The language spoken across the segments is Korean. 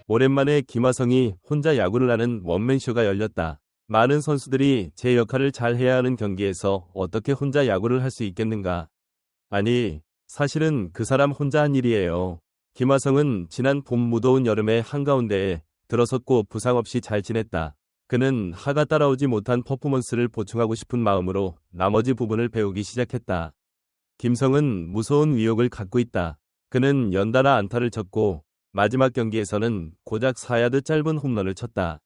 오랜만에 김하성이 혼자 야구를 하는 원맨쇼가 열렸다. 많은 선수들이 제 역할을 잘 해야 하는 경기에서 어떻게 혼자 야구를 할 수 있겠는가? 아니, 사실은 그 사람 혼자 한 일이에요. 김하성은 지난 봄 무더운 여름의 한가운데에 들어섰고 부상 없이 잘 지냈다. 그는 하가 따라오지 못한 퍼포먼스를 보충하고 싶은 마음으로 나머지 부분을 배우기 시작했다. 김성은 무서운 위력을 갖고 있다. 그는 연달아 안타를 쳤고 마지막 경기에서는 고작 4야드 짧은 홈런을 쳤다.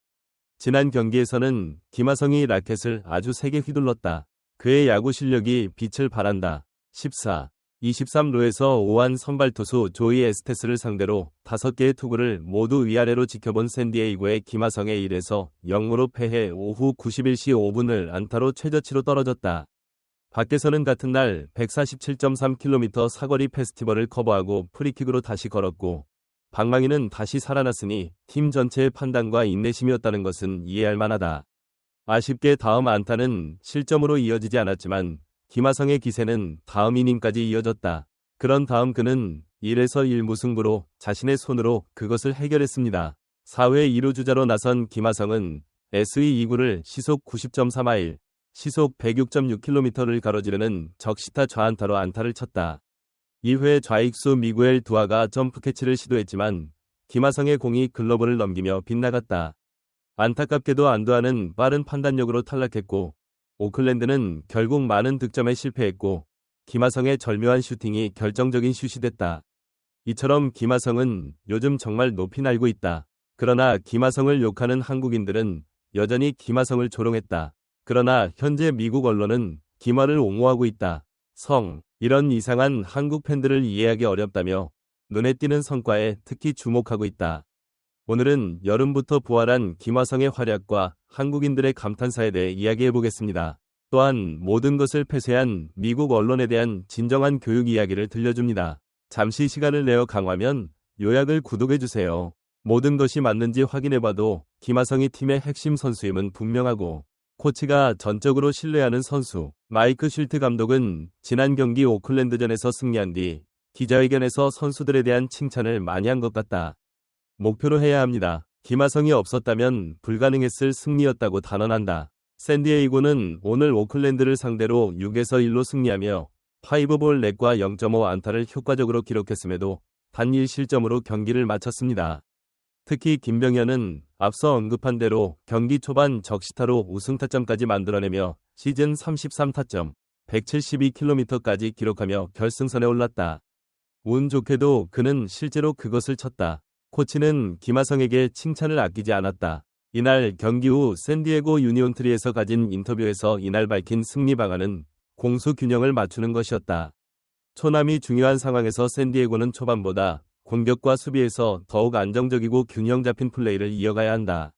지난 경기에서는 김하성이 라켓을 아주 세게 휘둘렀다. 그의 야구 실력이 빛을 발한다. 14, 23루에서 5한 선발 투수 조이 에스테스를 상대로 5개의 투구를 모두 위아래로 지켜본 샌디에이고의 김하성의 1에서 0으로 패해 오후 91시 5분을 안타로 최저치로 떨어졌다. 밖에서는 같은 날 147.3km 사거리 페스티벌을 커버하고 프리킥으로 다시 걸었고 방망이는 다시 살아났으니 팀 전체의 판단과 인내심이었다는 것은 이해할 만하다. 아쉽게 다음 안타는 실점으로 이어지지 않았지만 김하성의 기세는 다음 이닝까지 이어졌다. 그런 다음 그는 1에서 1 무승부로 자신의 손으로 그것을 해결했습니다. 4회 2루 주자로 나선 김하성은 SE 2구를 시속 90.3마일, 시속 106.6km를 가로지르는 적시타 좌안타로 안타를 쳤다. 2회 좌익수 미구엘 두아가 점프 캐치를 시도했지만 김하성의 공이 글러브를 넘기며 빗나갔다. 안타깝게도 안두아는 빠른 판단력으로 탈락했고 오클랜드는 결국 많은 득점에 실패했고 김하성의 절묘한 슈팅이 결정적인 슛이 됐다. 이처럼 김하성은 요즘 정말 높이 날고 있다. 그러나 김하성을 욕하는 한국인들은 여전히 김하성을 조롱했다. 그러나 현재 미국 언론은 김하를 옹호하고 있다. 이런 이상한 한국 팬들을 이해하기 어렵다며 눈에 띄는 성과에 특히 주목하고 있다. 오늘은 여름부터 부활한 김하성의 활약과 한국인들의 감탄사에 대해 이야기해보겠습니다. 또한 모든 것을 폐쇄한 미국 언론에 대한 진정한 교육 이야기를 들려줍니다. 잠시 시간을 내어 강화면 요약을 구독해주세요. 모든 것이 맞는지 확인해봐도 김하성이 팀의 핵심 선수임은 분명하고 코치가 전적으로 신뢰하는 선수. 마이크 쉴트 감독은 지난 경기 오클랜드전에서 승리한 뒤 기자회견에서 선수들에 대한 칭찬을 많이 한 것 같다. 목표로 해야 합니다. 김하성이 없었다면 불가능했을 승리였다고 단언한다. 샌디에이고는 오늘 오클랜드를 상대로 6에서 1로 승리하며 5볼 넷과 0.5 안타를 효과적으로 기록했음에도 단 1실점으로 경기를 마쳤습니다. 특히 김병현은 앞서 언급한 대로 경기 초반 적시타로 우승타점까지 만들어내며 시즌 33타점, 172km까지 기록하며 결승선에 올랐다. 운 좋게도 그는 실제로 그것을 쳤다. 코치는 김하성에게 칭찬을 아끼지 않았다. 이날 경기 후 샌디에고 유니온트리에서 가진 인터뷰에서 이날 밝힌 승리 방안은 공수 균형을 맞추는 것이었다. 초남이 중요한 상황에서 샌디에고는 초반보다 공격과 수비에서 더욱 안정적이고 균형 잡힌 플레이를 이어가야 한다.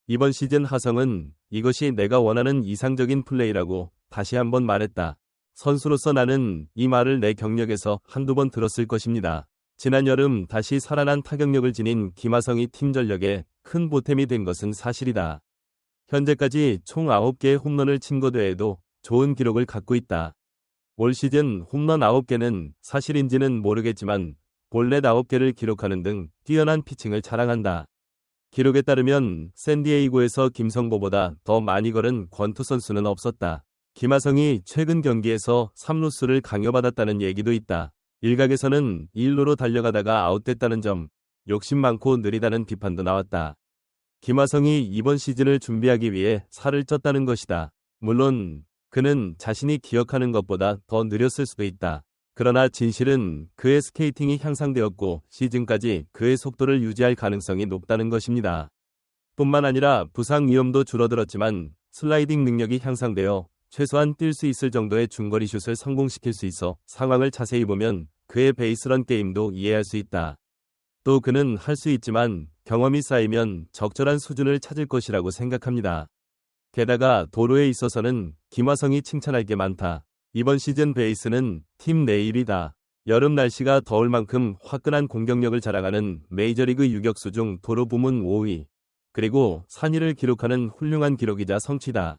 이번 시즌 하성은 이것이 내가 원하는 이상적인 플레이라고 다시 한번 말했다. 선수로서 나는 이 말을 내 경력에서 한두 번 들었을 것입니다. 지난 여름 다시 살아난 타격력을 지닌 김하성이 팀 전력에 큰 보탬이 된 것은 사실이다. 현재까지 총 9개의 홈런을 친 것 외에도 좋은 기록을 갖고 있다. 올 시즌 홈런 9개는 사실인지는 모르겠지만 볼넷 9개를 기록하는 등 뛰어난 피칭을 자랑한다. 기록에 따르면 샌디에이고에서 김성보보다 더 많이 걸은 권투 선수는 없었다. 김하성이 최근 경기에서 3루수를 강요받았다는 얘기도 있다. 일각에서는 1루로 달려가다가 아웃됐다는 점, 욕심 많고 느리다는 비판도 나왔다. 김하성이 이번 시즌을 준비하기 위해 살을 쪘다는 것이다. 물론 그는 자신이 기억하는 것보다 더 느렸을 수도 있다. 그러나 진실은 그의 스케이팅이 향상되었고 시즌까지 그의 속도를 유지할 가능성이 높다는 것입니다. 뿐만 아니라 부상 위험도 줄어들었지만 슬라이딩 능력이 향상되어 최소한 뛸 수 있을 정도의 중거리 슛을 성공시킬 수 있어 상황을 자세히 보면 그의 베이스런 게임도 이해할 수 있다. 또 그는 할 수 있지만 경험이 쌓이면 적절한 수준을 찾을 것이라고 생각합니다. 게다가 도루에 있어서는 김하성이 칭찬할 게 많다. 이번 시즌 베이스는 팀 내 1위다. 여름 날씨가 더울 만큼 화끈한 공격력을 자랑하는 메이저리그 유격수 중 도루 부문 5위. 그리고 산이를 기록하는 훌륭한 기록이자 성취다.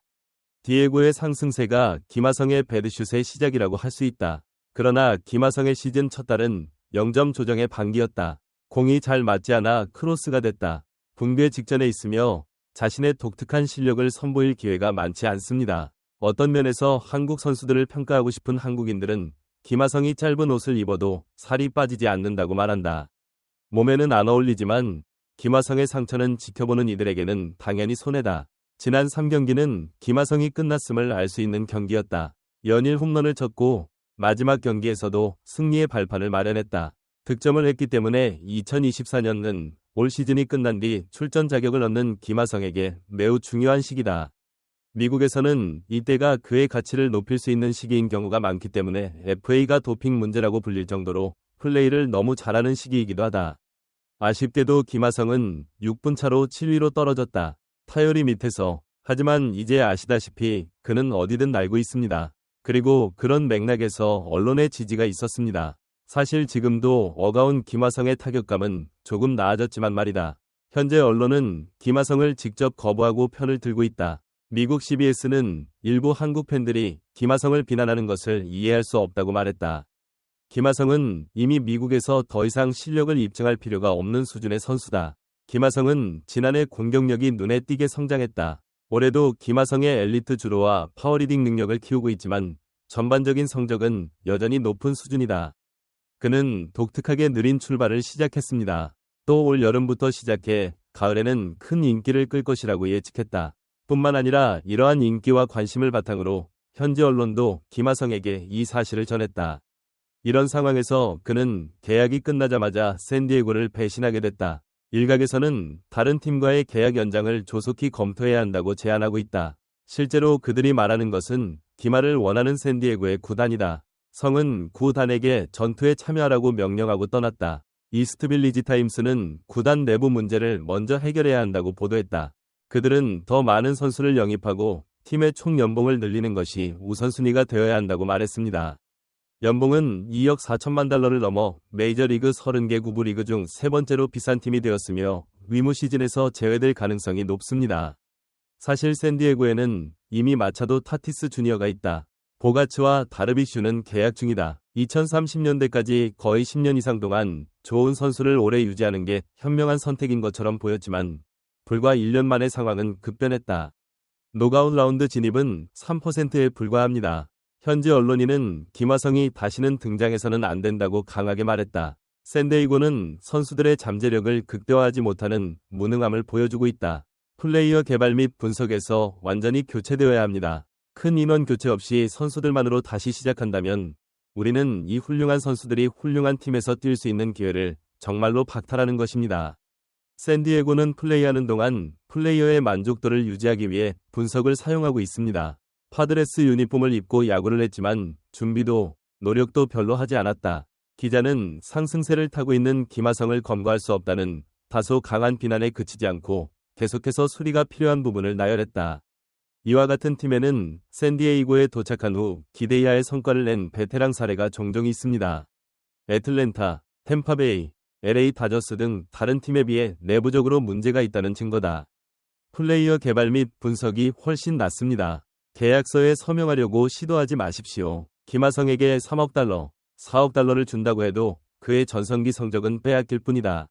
디에고의 상승세가 김하성의 배드슛의 시작이라고 할 수 있다. 그러나 김하성의 시즌 첫 달은 0점 조정의 반기였다. 공이 잘 맞지 않아 크로스가 됐다. 붕괴 직전에 있으며 자신의 독특한 실력을 선보일 기회가 많지 않습니다. 어떤 면에서 한국 선수들을 평가하고 싶은 한국인들은 김하성이 짧은 옷을 입어도 살이 빠지지 않는다고 말한다. 몸에는 안 어울리지만 김하성의 상처는 지켜보는 이들에게는 당연히 손해다. 지난 3경기는 김하성이 끝났음을 알 수 있는 경기였다. 연일 홈런을 쳤고 마지막 경기에서도 승리의 발판을 마련했다. 득점을 했기 때문에 2024년은 올 시즌이 끝난 뒤 출전 자격을 얻는 김하성에게 매우 중요한 시기다. 미국에서는 이때가 그의 가치를 높일 수 있는 시기인 경우가 많기 때문에 FA가 도핑 문제라고 불릴 정도로 플레이를 너무 잘하는 시기이기도 하다. 아쉽게도 김하성은 6분 차로 7위로 떨어졌다. 타율이 밑에서. 하지만 이제 아시다시피 그는 어디든 날고 있습니다. 그리고 그런 맥락에서 언론의 지지가 있었습니다. 사실 지금도 어가운 김하성의 타격감은 조금 나아졌지만 말이다. 현재 언론은 김하성을 직접 거부하고 편을 들고 있다. 미국 CBS는 일부 한국 팬들이 김하성을 비난하는 것을 이해할 수 없다고 말했다. 김하성은 이미 미국에서 더 이상 실력을 입증할 필요가 없는 수준의 선수다. 김하성은 지난해 공격력이 눈에 띄게 성장했다. 올해도 김하성의 엘리트 주로와 파워리딩 능력을 키우고 있지만 전반적인 성적은 여전히 높은 수준이다. 그는 독특하게 느린 출발을 시작했습니다. 또 올 여름부터 시작해 가을에는 큰 인기를 끌 것이라고 예측했다. 뿐만 아니라 이러한 인기와 관심을 바탕으로 현지 언론도 김하성에게 이 사실을 전했다. 이런 상황에서 그는 계약이 끝나자마자 샌디에고를 배신하게 됐다. 일각에서는 다른 팀과의 계약 연장을 조속히 검토해야 한다고 제안하고 있다. 실제로 그들이 말하는 것은 김하를 원하는 샌디에고의 구단이다. 성은 구단에게 전투에 참여하라고 명령하고 떠났다. 이스트빌리지 타임스는 구단 내부 문제를 먼저 해결해야 한다고 보도했다. 그들은 더 많은 선수를 영입하고 팀의 총 연봉을 늘리는 것이 우선순위가 되어야 한다고 말했습니다. 연봉은 2억 4천만 달러를 넘어 메이저리그 30개 구부 리그 중 세 번째로 비싼 팀이 되었으며 의무 시즌에서 제외될 가능성이 높습니다. 사실 샌디에고에는 이미 마차도 타티스 주니어가 있다. 보가츠와 다르비슈는 계약 중이다. 2030년대까지 거의 10년 이상 동안 좋은 선수를 오래 유지하는 게 현명한 선택인 것처럼 보였지만 불과 1년 만에 상황은 급변했다. 노가웃 라운드 진입은 3%에 불과합니다. 현지 언론인은 김하성이 다시는 등장해서는 안 된다고 강하게 말했다. 샌디에고는 선수들의 잠재력을 극대화하지 못하는 무능함을 보여주고 있다. 플레이어 개발 및 분석에서 완전히 교체되어야 합니다. 큰 인원 교체 없이 선수들만으로 다시 시작한다면 우리는 이 훌륭한 선수들이 훌륭한 팀에서 뛸 수 있는 기회를 정말로 박탈하는 것입니다. 샌디에고는 플레이하는 동안 플레이어의 만족도를 유지하기 위해 분석을 사용하고 있습니다. 파드레스 유니폼을 입고 야구를 했지만 준비도 노력도 별로 하지 않았다. 기자는 상승세를 타고 있는 김하성을 검거할 수 없다는 다소 강한 비난에 그치지 않고 계속해서 수리가 필요한 부분을 나열했다. 이와 같은 팀에는 샌디에이고에 도착한 후 기대 이하의 성과를 낸 베테랑 사례가 종종 있습니다. 애틀랜타, 템파베이, LA 다저스 등 다른 팀에 비해 내부적으로 문제가 있다는 증거다. 플레이어 개발 및 분석이 훨씬 낫습니다. 계약서에 서명하려고 시도하지 마십시오. 김하성에게 3억 달러, 4억 달러를 준다고 해도 그의 전성기 성적은 빼앗길 뿐이다.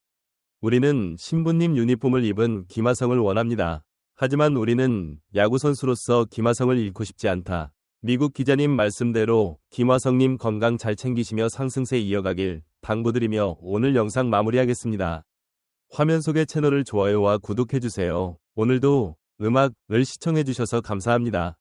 우리는 신부님 유니폼을 입은 김하성을 원합니다. 하지만 우리는 야구선수로서 김하성을 잃고 싶지 않다. 미국 기자님 말씀대로 김하성님 건강 잘 챙기시며 상승세 이어가길 당부드리며 오늘 영상 마무리하겠습니다. 화면 속의 채널을 좋아요와 구독해주세요. 오늘도 음악을 시청해주셔서 감사합니다.